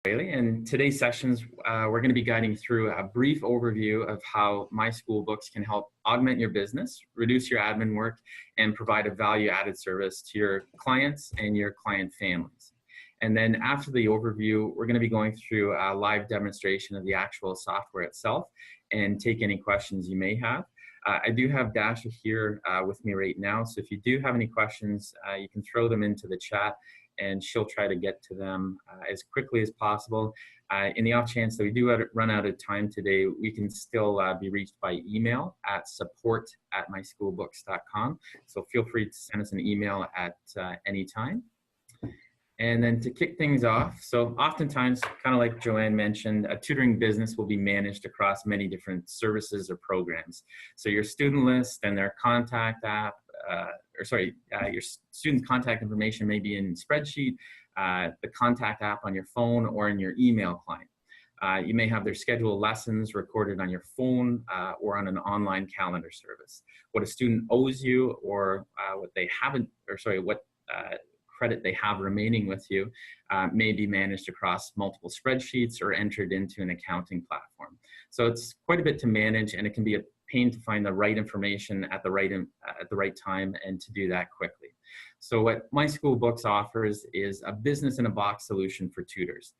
In today's sessions, we're going to be guiding through a brief overview of how My School Books can help augment your business, reduce your admin work, and provide a value-added service to your clients and your client families. And then after the overview, we're going to be going through a live demonstration of the actual software itself and take any questions you may have. I do have Dasha here with me right now, so if you do have any questions, you can throw them into the chat and she'll try to get to them as quickly as possible. In the off chance that we do run out of time today, we can still be reached by email at support@myschoolbooks.com. So feel free to send us an email at any time. And then to kick things off, so oftentimes, kind of like Joanne mentioned, a tutoring business will be managed across many different services or programs. So your student list and their contact app, your student contact information may be in spreadsheet, the contact app on your phone, or in your email client. You may have their scheduled lessons recorded on your phone or on an online calendar service. What a student owes you, or what they haven't, what credit they have remaining with you may be managed across multiple spreadsheets or entered into an accounting platform. So it's quite a bit to manage, and it can be a pain to find the right information at the right time and to do that quickly. So what My School Books offers is a business-in-a-box solution for tutors.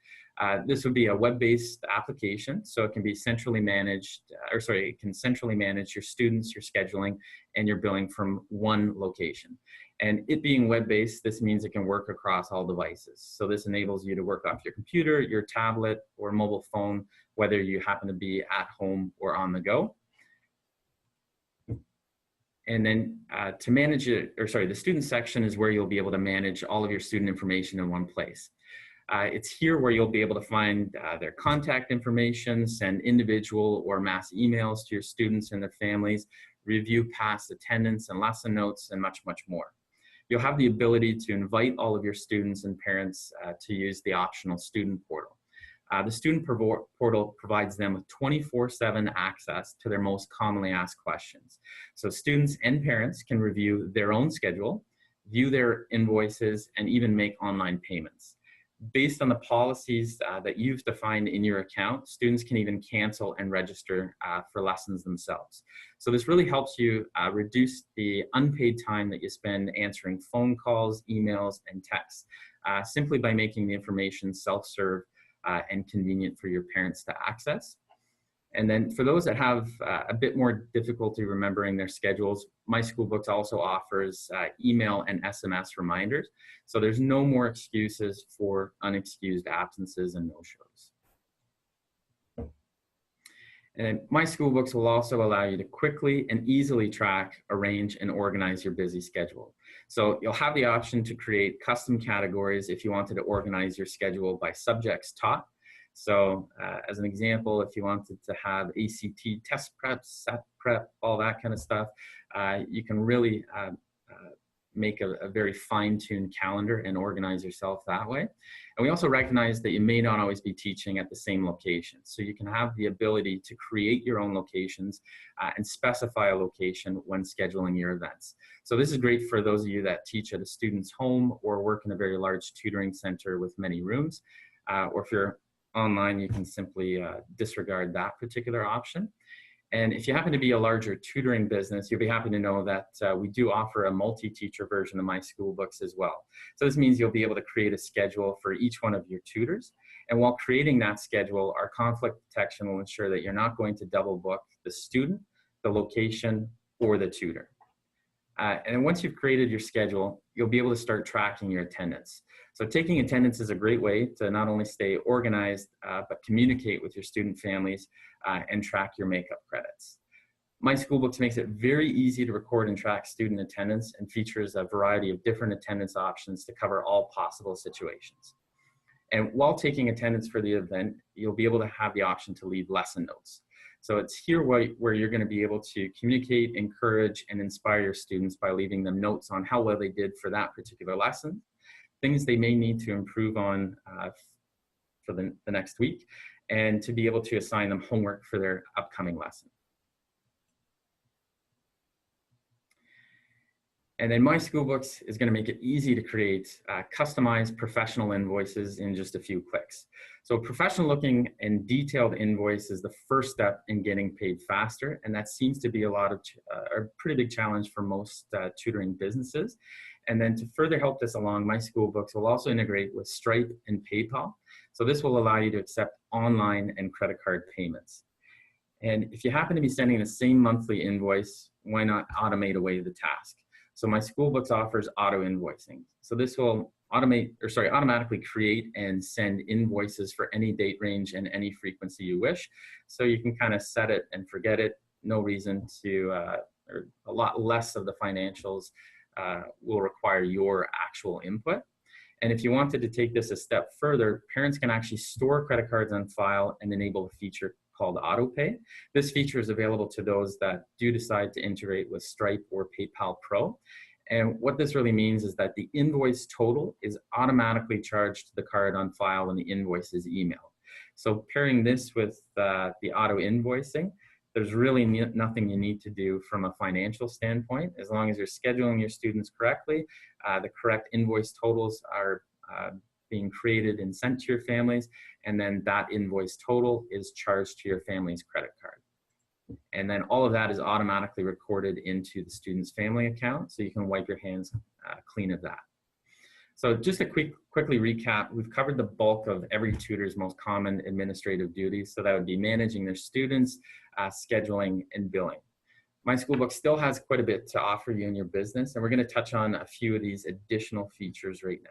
This would be a web-based application, so it can be centrally managed, it can centrally manage your students, your scheduling, and your billing from one location. And it being web-based, this means it can work across all devices. So this enables you to work off your computer, your tablet, or mobile phone, whether you happen to be at home or on the go. And then to manage it, the student section is where you'll be able to manage all of your student information in one place. It's here where you'll be able to find their contact information, send individual or mass emails to your students and their families, review past attendance and lesson notes, and much, much more. You'll have the ability to invite all of your students and parents to use the optional student portal. The student portal provides them with 24/7 access to their most commonly asked questions. So students and parents can review their own schedule, view their invoices, and even make online payments. Based on the policies that you've defined in your account, students can even cancel and register for lessons themselves. So this really helps you reduce the unpaid time that you spend answering phone calls, emails, and texts, simply by making the information self-serve and convenient for your parents to access. And then for those that have a bit more difficulty remembering their schedules, My School Books also offers email and SMS reminders. So there's no more excuses for unexcused absences and no-shows. And My School Books will also allow you to quickly and easily track, arrange, and organize your busy schedule. So you'll have the option to create custom categories if you wanted to organize your schedule by subjects taught. So as an example, if you wanted to have ACT test prep, set prep, all that kind of stuff, you can really make a very fine-tuned calendar and organize yourself that way. And we also recognize that you may not always be teaching at the same location. So you can have the ability to create your own locations and specify a location when scheduling your events. So this is great for those of you that teach at a student's home or work in a very large tutoring center with many rooms. Or if you're online, you can simply disregard that particular option. And if you happen to be a larger tutoring business, you'll be happy to know that we do offer a multi-teacher version of My School Books as well. So this means you'll be able to create a schedule for each one of your tutors. And while creating that schedule, our conflict detection will ensure that you're not going to double book the student, the location, or the tutor. And then once you've created your schedule, you'll be able to start tracking your attendance. So taking attendance is a great way to not only stay organized, but communicate with your student families and track your makeup credits. My School Books makes it very easy to record and track student attendance and features a variety of different attendance options to cover all possible situations. And while taking attendance for the event, you'll be able to have the option to leave lesson notes. So it's here where you're going to be able to communicate, encourage, and inspire your students by leaving them notes on how well they did for that particular lesson, things they may need to improve on for the next week, and to be able to assign them homework for their upcoming lesson. And then My Schoolbooks is going to make it easy to create customized professional invoices in just a few clicks. So professional looking and detailed invoice is the first step in getting paid faster. And that seems to be a pretty big challenge for most tutoring businesses. And then to further help this along, My Schoolbooks will also integrate with Stripe and PayPal. So this will allow you to accept online and credit card payments. And if you happen to be sending the same monthly invoice, why not automate away the task? So My Schoolbooks offers auto invoicing. So this will automatically create and send invoices for any date range and any frequency you wish. So you can kind of set it and forget it. No reason to, or a lot less of the financials will require your actual input. And if you wanted to take this a step further, parents can actually store credit cards on file and enable a feature called AutoPay. This feature is available to those that do decide to integrate with Stripe or PayPal Pro. And what this really means is that the invoice total is automatically charged to the card on file when the invoice is emailed. So pairing this with the auto invoicing, there's really nothing you need to do from a financial standpoint. As long as you're scheduling your students correctly, the correct invoice totals are being created and sent to your families, and then that invoice total is charged to your family's credit card. And then all of that is automatically recorded into the student's family account, so you can wipe your hands clean of that. So just to quickly recap, we've covered the bulk of every tutor's most common administrative duties. So that would be managing their students, scheduling, and billing. My Schoolbook still has quite a bit to offer you in your business, and we're going to touch on a few of these additional features right now.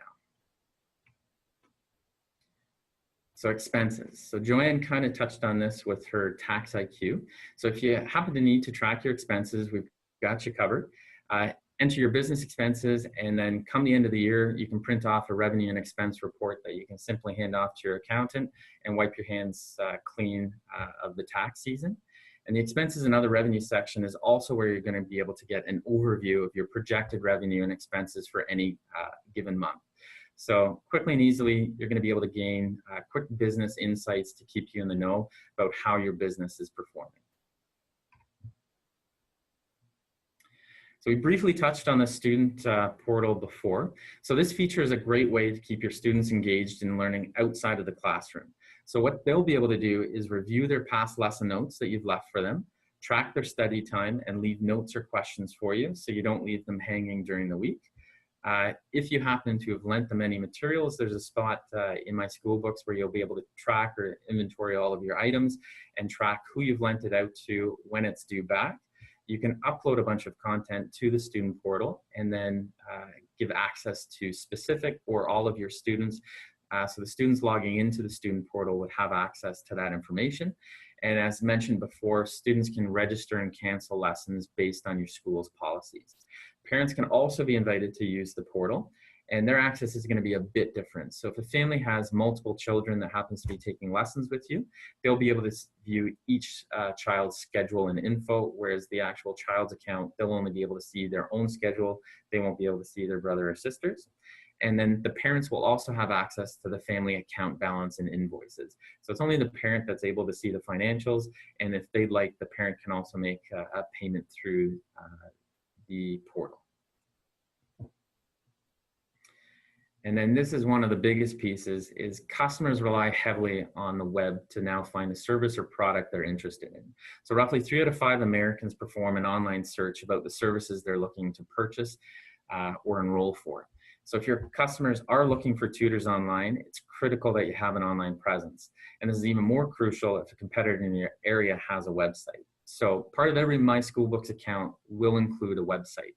So expenses. So Joanne kind of touched on this with her Tax IQ. So if you happen to need to track your expenses, we've got you covered. Enter your business expenses, and then come the end of the year, you can print off a revenue and expense report that you can simply hand off to your accountant and wipe your hands clean of the tax season. And the expenses and other revenue section is also where you're going to be able to get an overview of your projected revenue and expenses for any given month. So quickly and easily, you're going to be able to gain quick business insights to keep you in the know about how your business is performing. So we briefly touched on the student portal before. So this feature is a great way to keep your students engaged in learning outside of the classroom. So what they'll be able to do is review their past lesson notes that you've left for them, track their study time, and leave notes or questions for you so you don't leave them hanging during the week. If you happen to have lent them any materials, there's a spot in My Schoolbooks where you'll be able to track or inventory all of your items and track who you've lent it out to, when it's due back. You can upload a bunch of content to the student portal and then give access to specific or all of your students. So the students logging into the student portal would have access to that information. And as mentioned before, students can register and cancel lessons based on your school's policies. Parents can also be invited to use the portal, and their access is going to be a bit different. So if a family has multiple children that happens to be taking lessons with you, they'll be able to view each child's schedule and info, whereas the actual child's account, they'll only be able to see their own schedule. They won't be able to see their brother or sisters. And then the parents will also have access to the family account balance and invoices. So it's only the parent that's able to see the financials. And if they'd like, the parent can also make a payment through the portal. And then this is one of the biggest pieces, is customers rely heavily on the web to now find a service or product they're interested in. So roughly 3 out of 5 Americans perform an online search about the services they're looking to purchase or enroll for. So if your customers are looking for tutors online, it's critical that you have an online presence. And this is even more crucial if a competitor in your area has a website. So part of every My Schoolbooks account will include a website.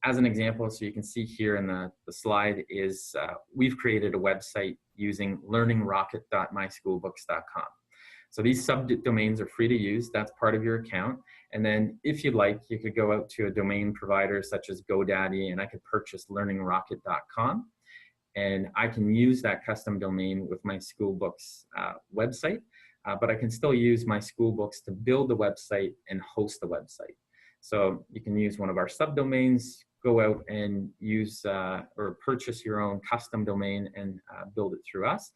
As an example, so you can see here in the slide is we've created a website using learningrocket.myschoolbooks.com. So these subdomains are free to use. That's part of your account. And then if you'd like, you could go out to a domain provider such as GoDaddy, and I could purchase learningrocket.com. And I can use that custom domain with My Schoolbooks website, but I can still use My Schoolbooks to build the website and host the website. So you can use one of our subdomains, go out and use or purchase your own custom domain and build it through us.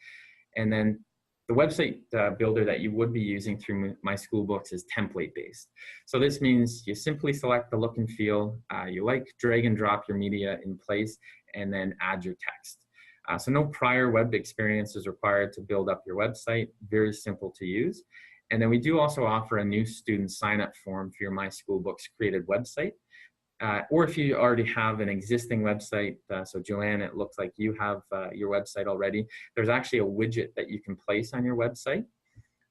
And then The website builder that you would be using through My School Books is template based. So this means you simply select the look and feel you like, drag and drop your media in place, and then add your text. So no prior web experience is required to build up your website. Very simple to use. And then we do also offer a new student sign up form for your My School Books created website. Or if you already have an existing website, so Joanne, it looks like you have your website already, there's actually a widget that you can place on your website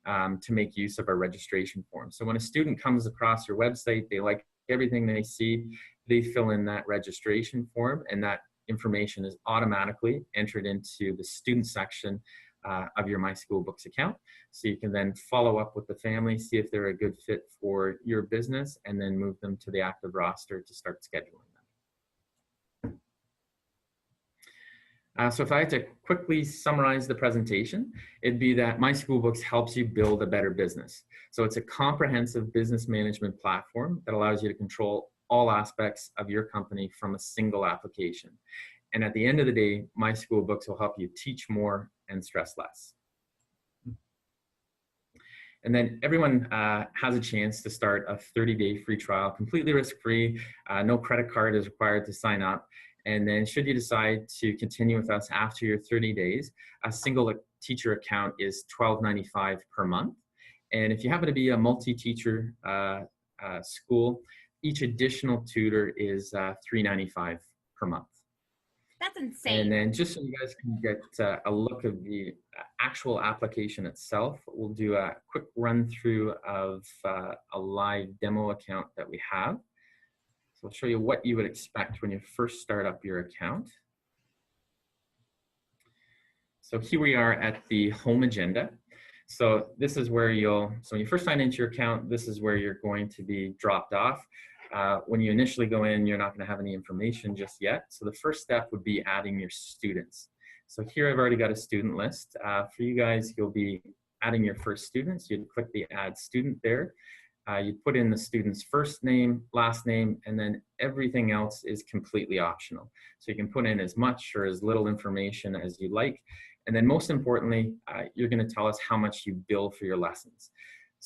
to make use of our registration form. So when a student comes across your website, they like everything they see, they fill in that registration form, and that information is automatically entered into the student section of your My School Books account. So you can then follow up with the family, see if they're a good fit for your business, and then move them to the active roster to start scheduling them. So if I had to quickly summarize the presentation, it'd be that My School Books helps you build a better business. So it's a comprehensive business management platform that allows you to control all aspects of your company from a single application. And at the end of the day, My School Books will help you teach more and stress less. And then everyone has a chance to start a 30-day free trial, completely risk-free. No credit card is required to sign up. And then should you decide to continue with us after your 30 days, a single teacher account is $12.95 per month. And if you happen to be a multi-teacher school, each additional tutor is $3.95 per month. That's insane. And then just so you guys can get a look of the actual application itself, we'll do a quick run through of a live demo account that we have. So I'll show you what you would expect when you first start up your account. So here we are at the home agenda. So this is where so when you first sign into your account, this is where you're going to be dropped off. When you initially go in, you're not going to have any information just yet. So the first step would be adding your students. So here I've already got a student list. For you guys, you'll be adding your first students. You'd click the add student there. You'd put in the student's first name, last name, and then everything else is completely optional. So you can put in as much or as little information as you like. And then most importantly, you're going to tell us how much you bill for your lessons.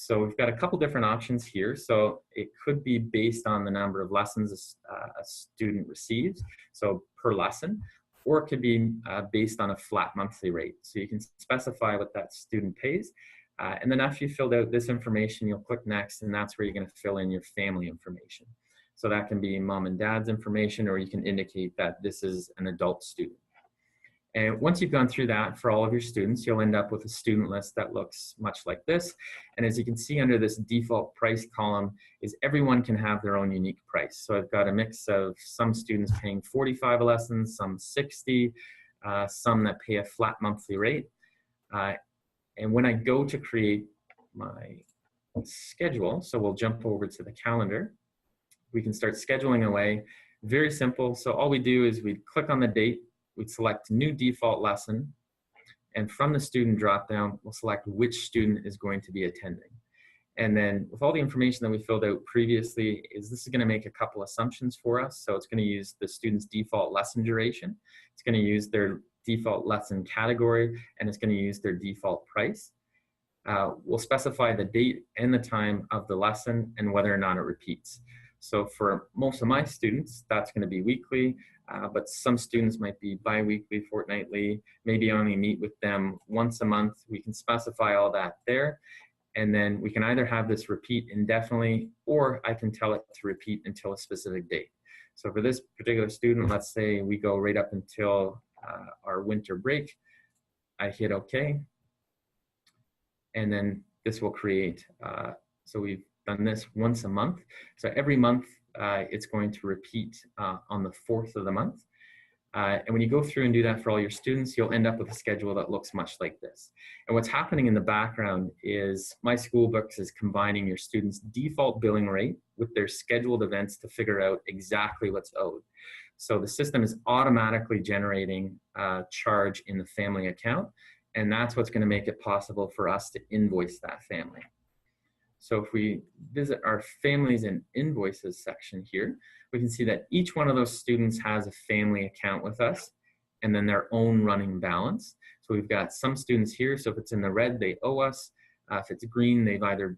So we've got a couple different options here. So it could be based on the number of lessons a student receives, so per lesson, or it could be based on a flat monthly rate. So you can specify what that student pays. And then after you filled out this information, you'll click next, and that's where you're going to fill in your family information. So that can be mom and dad's information, or you can indicate that this is an adult student. And once you've gone through that for all of your students, you'll end up with a student list that looks much like this. And as you can see under this default price column is everyone can have their own unique price. So I've got a mix of some students paying 45 a lesson, some 60, some that pay a flat monthly rate. And when I go to create my schedule, so we'll jump over to the calendar, we can start scheduling away. Very simple. So all we do is we click on the date, we'd select new default lesson, and from the student dropdown, we'll select which student is going to be attending. And then with all the information that we filled out previously, this is going to make a couple assumptions for us. So it's going to use the student's default lesson duration, it's going to use their default lesson category, and it's going to use their default price. We'll specify the date and the time of the lesson and whether or not it repeats. So for most of my students, that's going to be weekly, but some students might be bi-weekly, fortnightly, maybe only meet with them once a month. We can specify all that there. And then we can either have this repeat indefinitely, or I can tell it to repeat until a specific date. So for this particular student, let's say we go right up until our winter break. I hit OK. And then this will create, so we've done this once a month. So every month it's going to repeat on the 4th of the month. And when you go through and do that for all your students, you'll end up with a schedule that looks much like this. And what's happening in the background is My School Books is combining your students' default billing rate with their scheduled events to figure out exactly what's owed. So the system is automatically generating a charge in the family account, and that's what's going to make it possible for us to invoice that family. So if we visit our families and invoices section here, we can see that each one of those students has a family account with us. and then their own running balance. So we've got some students here, so if it's in the red, they owe us. If it's green, they've either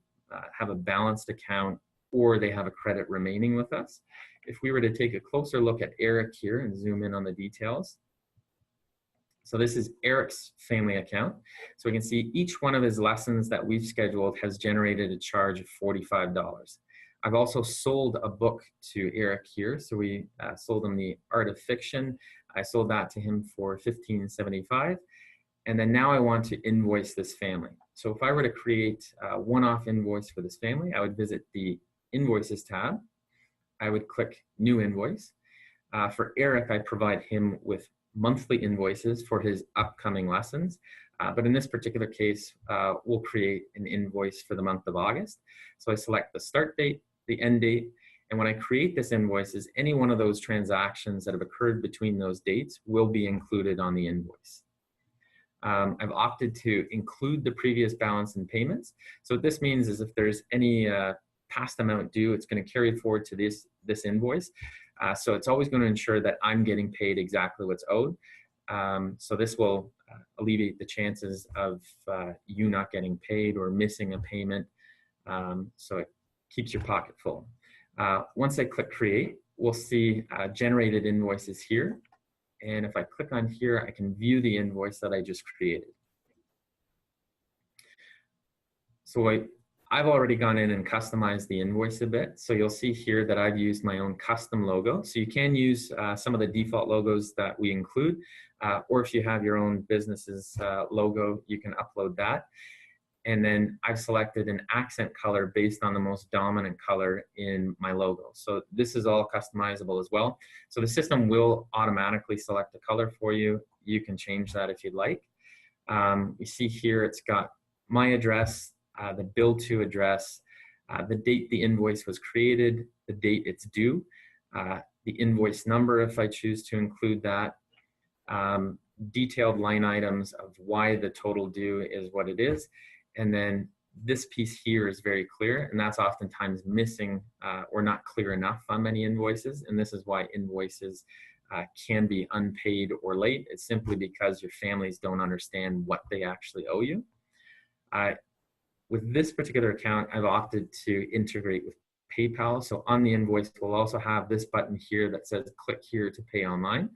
have a balanced account or they have a credit remaining with us. If we were to take a closer look at Eric here and zoom in on the details. So this is Eric's family account. So we can see each one of his lessons that we've scheduled has generated a charge of $45. I've also sold a book to Eric here. So we sold him The Art of Fiction. I sold that to him for $15.75. And then now I want to invoice this family. So if I were to create a one-off invoice for this family, I would visit the Invoices tab. I would click New Invoice. For Eric, I provide him with monthly invoices for his upcoming lessons. But in this particular case, we'll create an invoice for the month of August. So I select the start date, the end date, and when I create this invoices, any one of those transactions that have occurred between those dates will be included on the invoice. I've opted to include the previous balance and payments. So what this means is if there's any past amount due, it's going to carry forward to this invoice. So it's always going to ensure that I'm getting paid exactly what's owed. So this will alleviate the chances of you not getting paid or missing a payment. So it keeps your pocket full. Once I click create, we'll see generated invoices here. And if I click on here, I can view the invoice that I just created. So I've already gone in and customized the invoice a bit. So you'll see here that I've used my own custom logo. So you can use some of the default logos that we include, or if you have your own business's logo, you can upload that. And then I've selected an accent color based on the most dominant color in my logo. So this is all customizable as well. So the system will automatically select a color for you. You can change that if you'd like. You see here it's got my address, the bill to address, the date the invoice was created, the date it's due, the invoice number if I choose to include that, detailed line items of why the total due is what it is. And then this piece here is very clear, and that's oftentimes missing or not clear enough on many invoices. And this is why invoices can be unpaid or late. It's simply because your families don't understand what they actually owe you. With this particular account, I've opted to integrate with PayPal. So on the invoice, we'll also have this button here that says click here to pay online.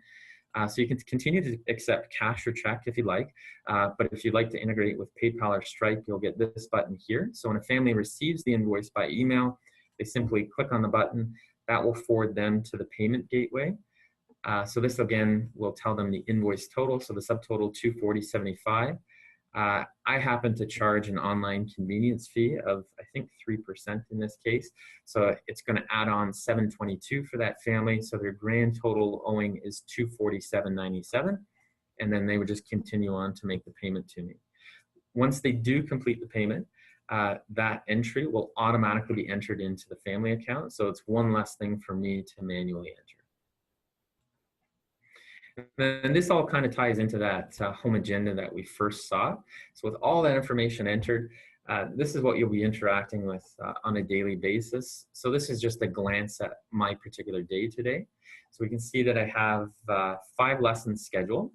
So you can continue to accept cash or check if you like, but if you'd like to integrate with PayPal or Stripe, you'll get this button here. So when a family receives the invoice by email, they simply click on the button. That will forward them to the payment gateway. So this again will tell them the invoice total, so the subtotal $240.75. I happen to charge an online convenience fee of, I think, 3% in this case. So it's going to add on $722 for that family. So their grand total owing is $247.97. And then they would just continue on to make the payment to me. Once they do complete the payment, that entry will automatically be entered into the family account. So it's one less thing for me to manually enter. And this all kind of ties into that home agenda that we first saw. So with all that information entered, this is what you'll be interacting with on a daily basis. So this is just a glance at my particular day today. So we can see that I have 5 lessons scheduled.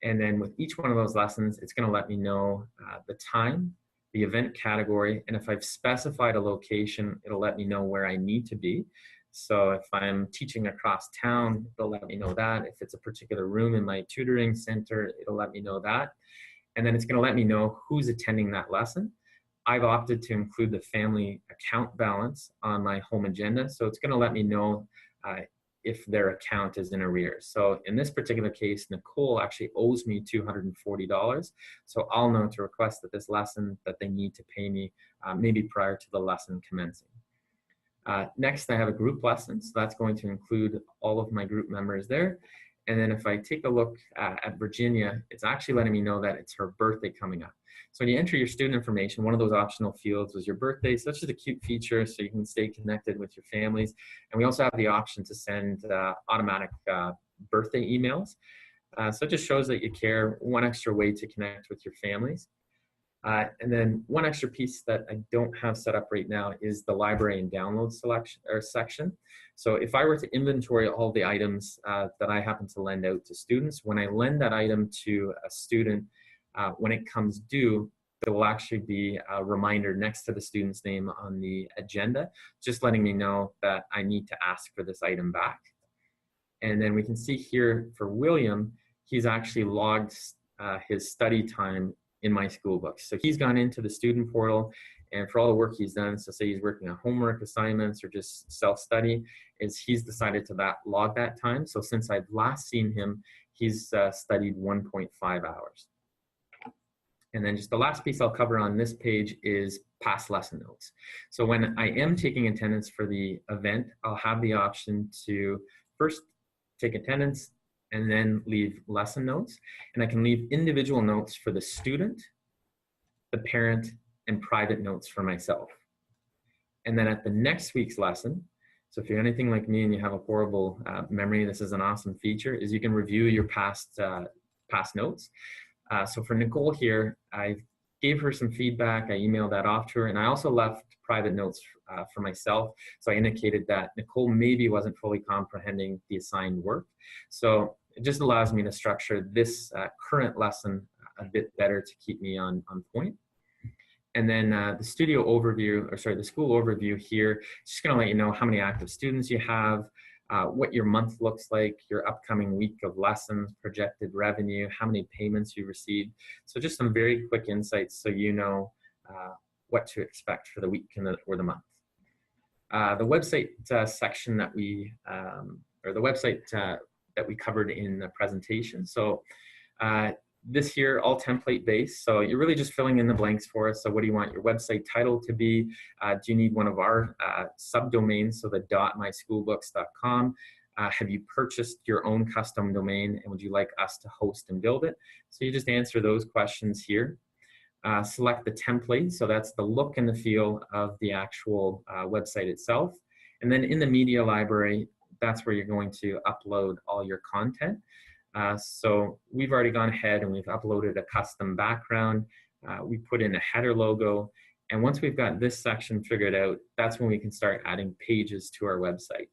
And then with each one of those lessons, it's going to let me know the time, the event category, and if I've specified a location, it'll let me know where I need to be. So if I'm teaching across town, it'll let me know that. If it's a particular room in my tutoring center, it'll let me know that. And then it's going to let me know who's attending that lesson. I've opted to include the family account balance on my home agenda. So it's going to let me know if their account is in arrears. So in this particular case, Nicole actually owes me $240. So I'll know to request that this lesson that they need to pay me maybe prior to the lesson commencing. Next, I have a group lesson, so that's going to include all of my group members there. And then if I take a look at Virginia, it's actually letting me know that it's her birthday coming up. So when you enter your student information, one of those optional fields was your birthday. So that's just a cute feature so you can stay connected with your families. And we also have the option to send automatic birthday emails. So it just shows that you care, one extra way to connect with your families. And then one extra piece that I don't have set up right now is the library and download selection or section. So if I were to inventory all the items that I happen to lend out to students, when I lend that item to a student, when it comes due, there will actually be a reminder next to the student's name on the agenda, just letting me know that I need to ask for this item back. And then we can see here for William, he's actually logged his study time in my school books. So he's gone into the student portal, and for all the work he's done, so say he's working on homework assignments or just self-study, is he's decided to log that time. So since I've last seen him, he's studied 1.5 hours. And then just the last piece I'll cover on this page is past lesson notes. So when I am taking attendance for the event, I'll have the option to first take attendance and then leave lesson notes. And I can leave individual notes for the student, the parent, and private notes for myself. And then at the next week's lesson, so if you're anything like me and you have a horrible memory, this is an awesome feature, is you can review your past notes. So for Nicole here, I gave her some feedback. I emailed that off to her, and I also left private notes for myself. So I indicated that Nicole maybe wasn't fully comprehending the assigned work. So it just allows me to structure this current lesson a bit better to keep me on point. And then the studio overview, or sorry, the school overview here, just gonna let you know how many active students you have, what your month looks like, your upcoming week of lessons, projected revenue, how many payments you received. So just some very quick insights so you know what to expect for the week or the month. The website section that we, or the website that we covered in the presentation. So this here, all template based. So you're really just filling in the blanks for us. So what do you want your website title to be? Do you need one of our subdomains? So the .myschoolbooks.com. Have you purchased your own custom domain, and would you like us to host and build it? So you just answer those questions here. Select the template. So that's the look and the feel of the actual website itself. And then in the media library, that's where you're going to upload all your content. So we've already gone ahead and we've uploaded a custom background. We put in a header logo. And once we've got this section figured out, that's when we can start adding pages to our website.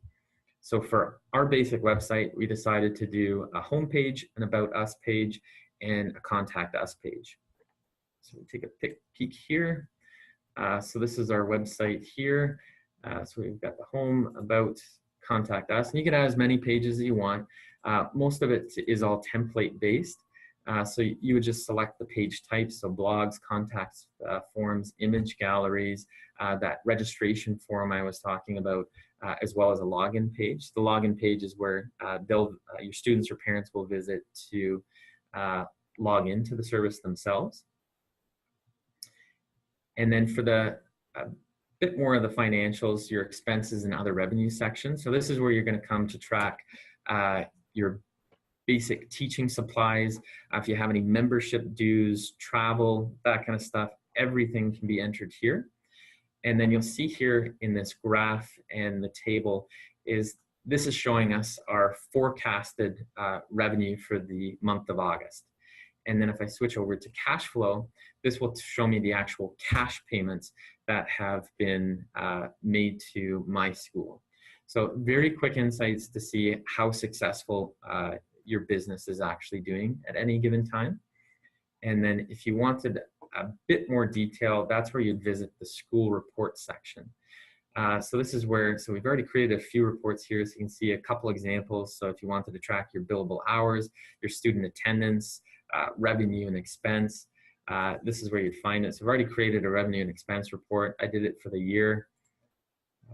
So for our basic website, we decided to do a home page, an about us page, and a contact us page. So we take a peek here. So this is our website here. So we've got the home, about, contact us, and you can add as many pages as you want. Most of it is all template based. So you would just select the page type, so blogs, contacts, forms, image galleries, that registration form I was talking about, as well as a login page. The login page is where your students or parents will visit to log into the service themselves. And then for the bit more of the financials, your expenses and other revenue section. So this is where you're going to come to track your basic teaching supplies. If you have any membership dues, travel, that kind of stuff, everything can be entered here. And then you'll see here in this graph and the table this is showing us our forecasted revenue for the month of August. And then if I switch over to cash flow, this will show me the actual cash payments that have been made to my school. So very quick insights to see how successful your business is actually doing at any given time. And then if you wanted a bit more detail, that's where you'd visit the school report section. So this is where, so we've already created a few reports here, so you can see a couple examples. So if you wanted to track your billable hours, your student attendance, revenue and expense, this is where you'd find it. So we've already created a revenue and expense report. I did it for the year.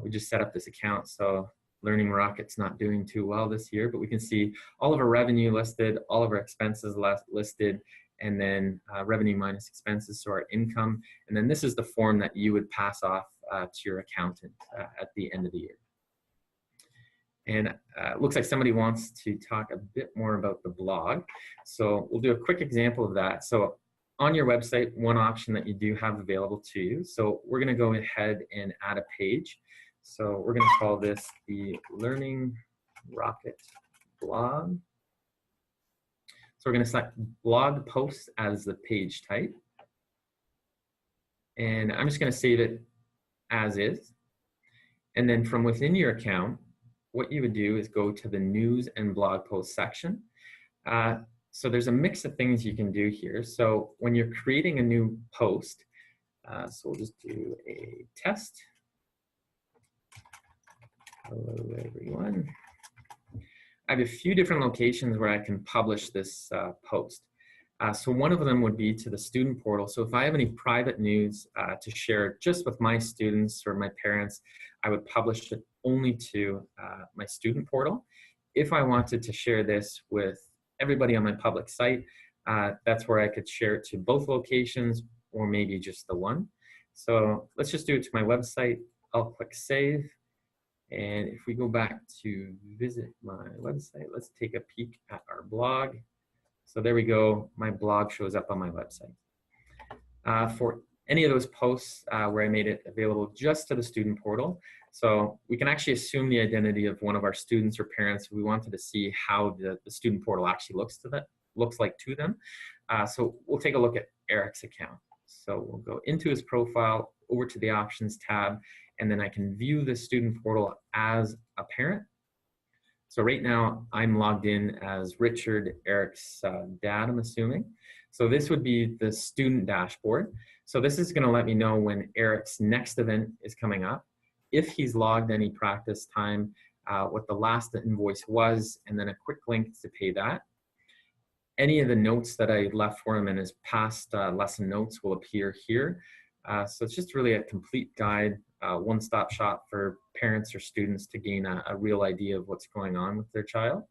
We just set up this account, so Learning Rocket's not doing too well this year, but we can see all of our revenue listed, all of our expenses listed, and then revenue minus expenses, so our income. And then this is the form that you would pass off to your accountant at the end of the year. And it looks like somebody wants to talk a bit more about the blog. So we'll do a quick example of that. So on your website, one option that you do have available to you. So we're going to go ahead and add a page. So we're going to call this the Learning Rocket blog. So we're going to select blog posts as the page type. And I'm just going to save it as is. And then from within your account, what you would do is go to the news and blog post section. So there's a mix of things you can do here. So when you're creating a new post, so we'll just do a test. Hello, everyone. I have a few different locations where I can publish this post. So one of them would be to the student portal. So if I have any private news to share just with my students or my parents, I would publish it only to my student portal. If I wanted to share this with everybody on my public site, that's where I could share it to both locations or maybe just the one. So let's just do it to my website. I'll click save. And if we go back to visit my website, let's take a peek at our blog. So there we go, my blog shows up on my website. For any of those posts where I made it available just to the student portal, so we can actually assume the identity of one of our students or parents if we wanted to see how the student portal actually looks like to them. So we'll take a look at Eric's account. So we'll go into his profile, over to the options tab, and then I can view the student portal as a parent. So right now I'm logged in as Richard, Eric's dad, I'm assuming. So this would be the student dashboard. So this is going to let me know when Eric's next event is coming up, if he's logged any practice time, what the last invoice was, and then a quick link to pay that. Any of the notes that I left for him in his past lesson notes will appear here. So it's just really a complete guide, one-stop shop for parents or students to gain a real idea of what's going on with their child.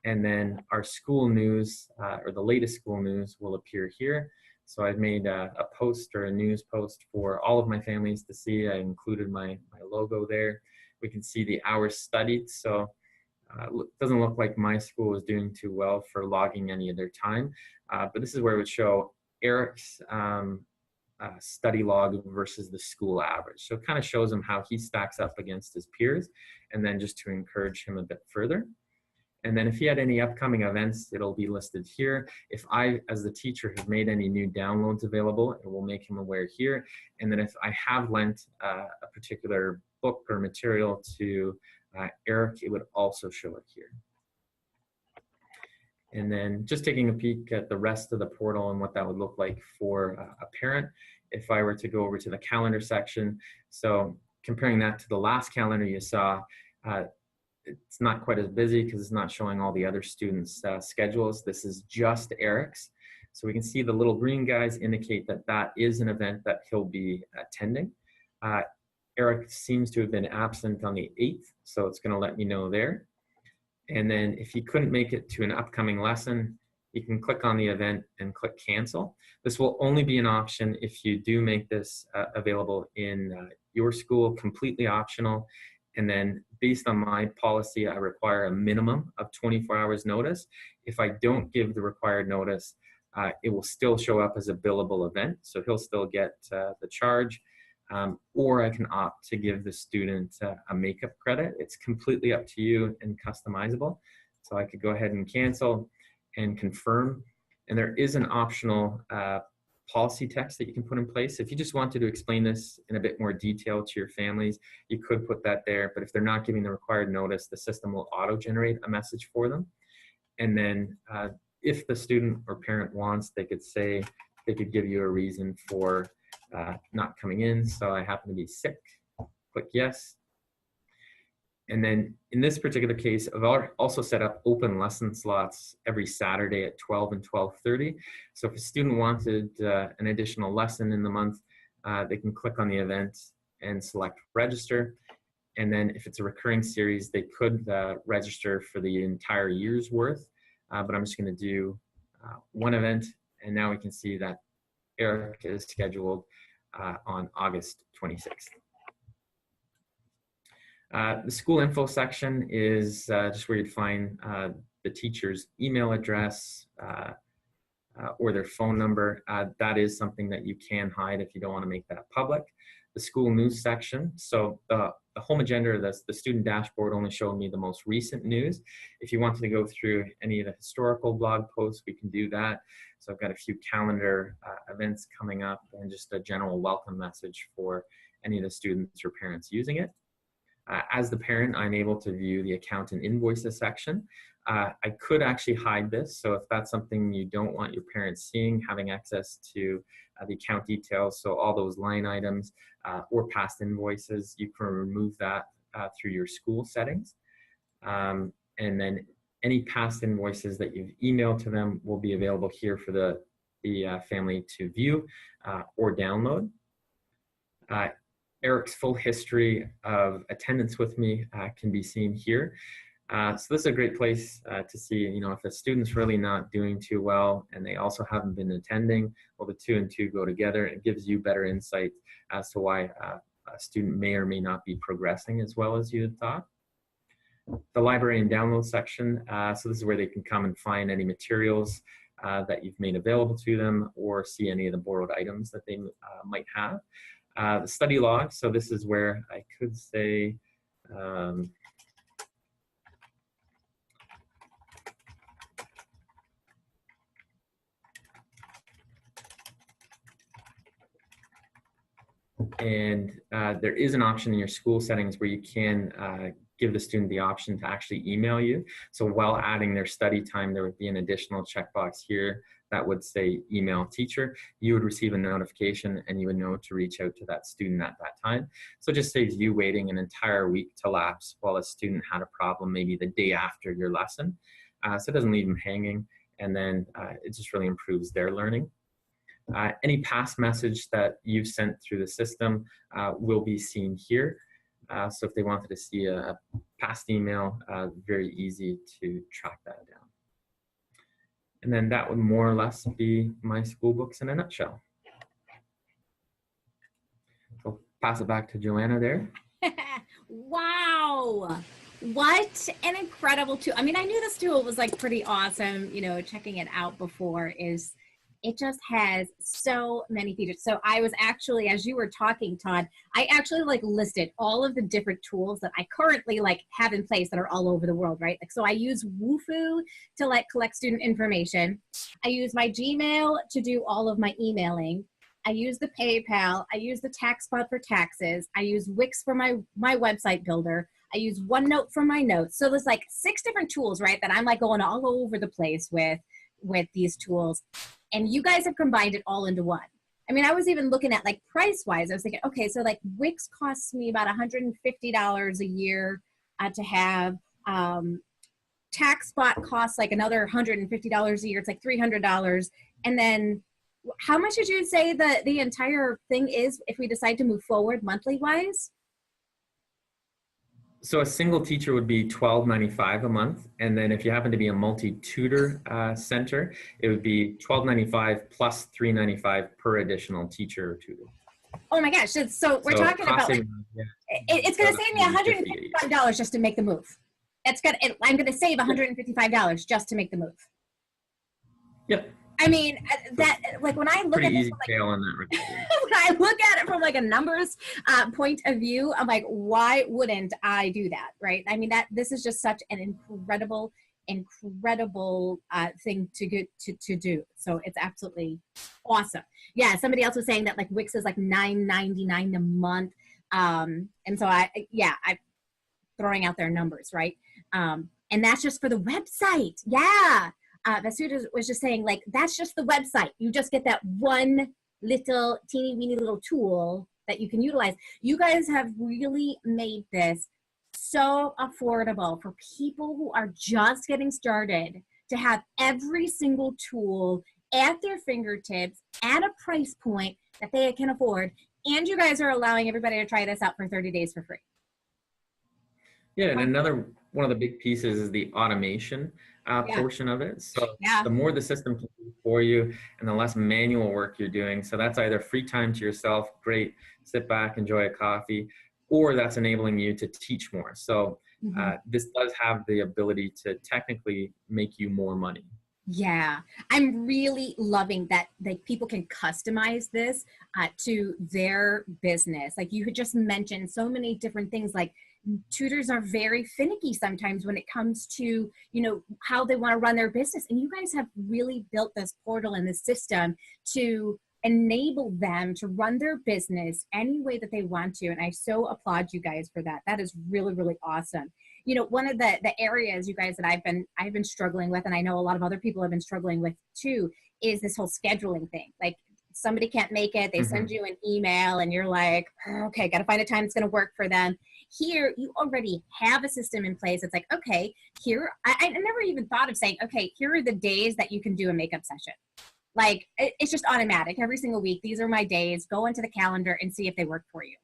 And then our school news, or the latest school news, will appear here. So I've made a post or a news post for all of my families to see. I included my logo there. We can see the hours studied. So it doesn't look like my school is doing too well for logging any of their time. But this is where it would show Eric's study log versus the school average. So it kind of shows him how he stacks up against his peers, and then just to encourage him a bit further. And then if he had any upcoming events, it'll be listed here. If I, as the teacher, have made any new downloads available, it will make him aware here. And then if I have lent a particular book or material to Eric, it would also show it here. And then just taking a peek at the rest of the portal and what that would look like for a parent, if I were to go over to the calendar section. So comparing that to the last calendar you saw, it's not quite as busy because it's not showing all the other students' schedules. This is just Eric's. So we can see the little green guys indicate that that is an event that he'll be attending. Eric seems to have been absent on the 8th, so it's going to let me know there. And then if he couldn't make it to an upcoming lesson, you can click on the event and click cancel. This will only be an option if you do make this available in your school, completely optional. And then based on my policy, I require a minimum of 24 hours notice. If I don't give the required notice, it will still show up as a billable event. So he'll still get the charge. Or I can opt to give the student a makeup credit. It's completely up to you and customizable. So I could go ahead and cancel and confirm. And there is an optional policy text that you can put in place. If you just wanted to explain this in a bit more detail to your families, you could put that there. But if they're not giving the required notice, the system will auto-generate a message for them. And then if the student or parent wants, they could say, they could give you a reason for not coming in. So I happen to be sick, click yes. And then in this particular case, I've also set up open lesson slots every Saturday at 12 and 12:30. So if a student wanted an additional lesson in the month, they can click on the event and select register. And then if it's a recurring series, they could register for the entire year's worth. But I'm just going to do one event. And now we can see that Eric is scheduled on August 26th. The school info section is just where you'd find the teacher's email address or their phone number. That is something that you can hide if you don't want to make that public. The school news section, so the the home agenda, the student dashboard only showed me the most recent news. If you wanted to go through any of the historical blog posts, we can do that. So I've got a few calendar events coming up and just a general welcome message for any of the students or parents using it. As the parent, I'm able to view the account and invoices section. I could actually hide this, so if that's something you don't want your parents seeing, having access to the account details, so all those line items or past invoices, you can remove that through your school settings. And then any past invoices that you've emailed to them will be available here for the family to view or download. Eric's full history of attendance with me can be seen here. So this is a great place to see, you know, if a student's really not doing too well and they also haven't been attending, well, the 2 and 2 go together. It gives you better insight as to why a student may or may not be progressing as well as you had thought. The library and download section, so this is where they can come and find any materials that you've made available to them or see any of the borrowed items that they might have. The study log, so this is where I could say, and there is an option in your school settings where you can give the student the option to actually email you. So while adding their study time, there would be an additional checkbox here that would say email teacher. You would receive a notification and you would know to reach out to that student at that time. So it just saves you waiting an entire week to lapse while a student had a problem maybe the day after your lesson. So it doesn't leave them hanging, and then it just really improves their learning. Any past message that you've sent through the system will be seen here. So if they wanted to see a past email, very easy to track that down. And then that would more or less be my school books in a nutshell. So pass it back to Joanna there. Wow. What an incredible tool. I mean, I knew this tool was like pretty awesome, you know, checking it out before it just has so many features. So I was actually, as you were talking, Todd, I actually like listed all of the different tools that I currently like have in place that are all over the world, right? Like, so I use Wufoo to like collect student information. I use my Gmail to do all of my emailing. I use the PayPal. I use the TaxBot for taxes. I use Wix for my website builder. I use OneNote for my notes. So there's like 6 different tools, right, that I'm like going all over the place with these tools. And you guys have combined it all into one. I mean, I was even looking at like price-wise. I was thinking, okay, so like Wix costs me about $150 a year to have. TaxBot costs like another $150 a year. It's like $300. And then how much did you say the entire thing is if we decide to move forward monthly-wise? So a single teacher would be $12.95 a month, and then if you happen to be a multi-tutor center, it would be $12.95 plus $3.95 per additional teacher or tutor. Oh my gosh! So we're talking about like, it's going to save me $155 just to make the move. I'm going to save $155 just to make the move. Yep. I mean, that like when I look at easy this, scale on that when I look at it from like a numbers point of view, I'm like, why wouldn't I do that, right? I mean, this is just such an incredible thing to do. So it's absolutely awesome. Yeah, somebody else was saying that like Wix is like $9.99 a month, and so I'm throwing out their numbers, right? And that's just for the website. Yeah. The student was just saying, like, that's just the website. You just get that one little teeny weeny little tool that you can utilize. You guys have really made this so affordable for people who are just getting started to have every single tool at their fingertips at a price point that they can afford. And you guys are allowing everybody to try this out for 30 days for free. Yeah, and another one of the big pieces is the automation portion of it. So the more the system can do for you and the less manual work you're doing. So that's either free time to yourself, great, sit back, enjoy a coffee, or that's enabling you to teach more. So this does have the ability to technically make you more money. Yeah, I'm really loving that like people can customize this to their business. Like you had just mentioned so many different things. Like tutors are very finicky sometimes when it comes to, you know, how they want to run their business. And you guys have really built this portal and this system to enable them to run their business any way that they want to. And I so applaud you guys for that. That is really, really awesome. You know, one of the areas, you guys, that I've been struggling with, and I know a lot of other people have been struggling with too, is this whole scheduling thing. Like somebody can't make it, they send Mhm. you an email and you're like, "Oh, okay, got to find a time that's going to work for them." Here, you already have a system in place. It's like, okay, here, I never even thought of saying, okay, here are the days that you can do a makeup session. Like it's just automatic every single week. These are my days. Go into the calendar and see if they work for you.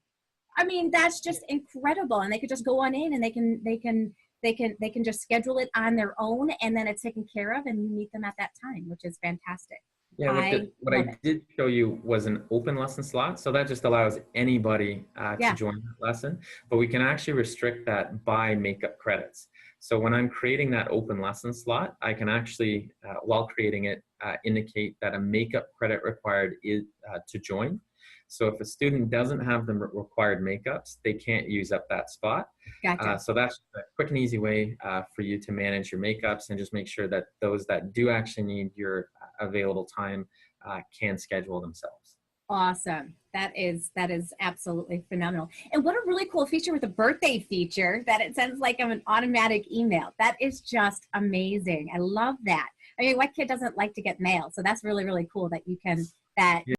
I mean, that's just incredible. And they could just go on in and they can just schedule it on their own, and then it's taken care of and you meet them at that time, which is fantastic. Yeah, I what love I it. did show you was an open lesson slot. So that just allows anybody to Yeah. join that lesson, but we can actually restrict that by makeup credits. So when I'm creating that open lesson slot, I can actually, while creating it, indicate that a makeup credit required is to join. So if a student doesn't have the required makeups, they can't use up that spot. Gotcha. So that's a quick and easy way for you to manage your makeups and just make sure that those that do actually need your available time can schedule themselves. Awesome. That is absolutely phenomenal. And what a really cool feature with the birthday feature that it sends like an automatic email. That is just amazing. I love that. I mean, what kid doesn't like to get mail? So that's really, really cool that you can that